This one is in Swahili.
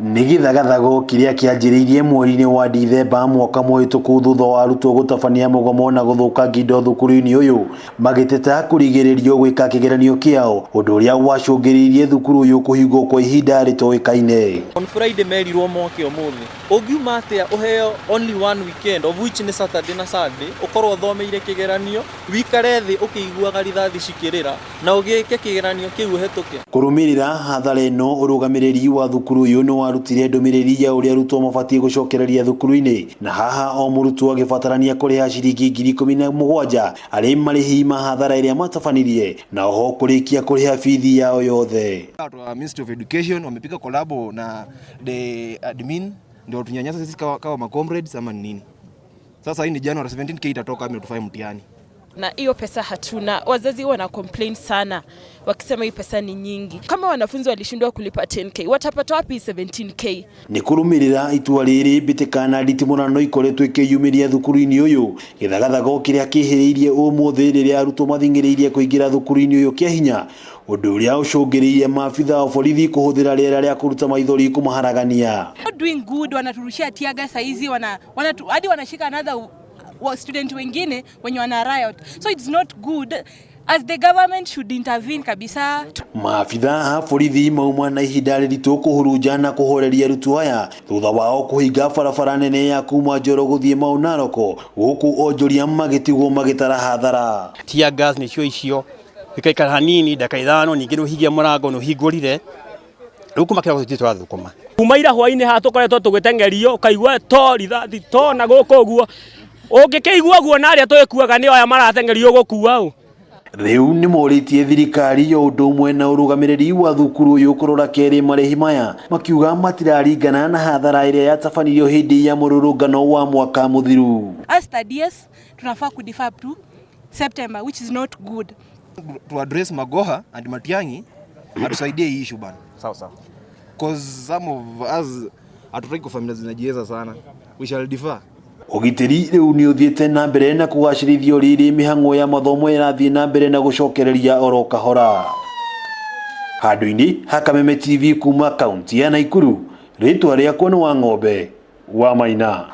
Nĩ gĩthagathago kĩrĩa kĩanjĩrĩirie mweri-inĩ wa Dithemba mwaka mũhĩtũku thutha wa arutwo gũtabania mũgomo na gũthũkangia indo thukuru-inĩ ũyũ magĩteta kũrigĩrĩrio gwĩka kĩgeranio kĩao, ũndũ ũrĩa wacũngĩrĩirie thukuru ũyũ kũhingwo kwa ihinda rĩtoĩkaine. On Friday merirwo moke ũmũthĩ, ũngiuma atĩa ũheo only one weekend of which nĩ Saturday na Sunday, ũkorwo ũthomeire kĩgeranio, wikare thĩ ũkĩiguaga rithathi cikĩrĩra na ũgĩke kĩgeranio kĩu ũhetũke. Kũrũmĩrĩra hathara ĩno, ũrũgamĩrĩri wa thukuru ũyũ nĩ warutire ndũmĩrĩri ya ũrĩa arutwo mabatiĩ gũcokereria thukuru-inĩ, na haha o mũrutwo agĩbatarania kũrĩha ciringi 17,000 arĩ marĩhi ma hathara ĩrĩa matabanirie, na oho kũrĩkia kũrĩha bithi yao yothe. Ministry of Education wamepiga kolabo na the admin ndio tunyanyasa sisi kama ma comrades ama nini. Sasa hii ni January 17K itatoka kama tufanye mtihani. Na hiyo pesa hatuna. Wazazi wana complain sana wakisema hii pesa ni nyingi. Kama wanafunzi walishindwa kulipa 10K, watapata wapi 17K? Nĩ kũrũmĩrĩra itua rĩrĩ mbĩtĩkana nditimũrano ikoretwo ikĩyumĩria thukuru-inĩ ũyũ, gĩthagathago kĩrĩa kĩhĩrĩirie ũmũthĩ rĩrĩa arutwo mathingĩrĩirie kũingĩra thukuru-inĩ ũyũ kĩa hinya, ũndũ ũrĩa ũcũngĩrĩirie maabitha wa borithi kũhũthĩra rĩera rĩa kũruta maithori kũmaharagania. Not doing good, wanaturushia tiaga saizi, hadi wanashika another student wengine wenye wana riot. So it's not good, as the government should intervene kabisa. Maabitha a borithi mauma na ihinda rĩritũ kũhurunja na kũhoreria arutwo aya thutha wao kũhinga barabara nene ya kuma Njoro gũthiĩ Mau Narok, gũkũ onjoria magĩtigwo magĩtara hathara. Tear gas nĩcio icio ikaikara hanini ndaka ithano, ningĩ nũhigia mũrango nũhingũrire, rĩu kuma kĩrĩa gũthiĩ tũrathũkũma. Kuma ira hwainĩ haha tũkoretwo tũgĩtengerio, ũkaigua to rithathi to na gũkũ ũguo. Ũngĩkĩigua guo na arĩa twĩkuaga nĩ oya maratengerio gũkua ũ. Rĩu nĩ morĩtie thirikari ya ũndũ ũmwe na ũrũgamĩrĩri wa thukuru ũyũ kũrora kerĩ marĩhi maya, makiuga matiraringana na hathara ĩrĩa yatabanirio hĩndĩ ya mũrũrũngano wa mwaka mũthiru. As studies tunafaa kudefer to September, which is not good. To address Magoha and Matiang'i atusaidie hii issue bana. Sawa. Cause some of us hatutaki kwa familia zinajiweza sana. We shall defer. Ũgitĩri rĩu nĩ ũthiĩte na mbere na kũgacĩrithio rĩrĩ mĩhang'o ya mathomo ĩrathiĩ na mbere na gũcokereria oro kahora. Handũ-inĩ ha Kameme TV kuma kaunti ya Nakuru, rĩtwa rĩakwa nĩ Wang'ombe wa Maina.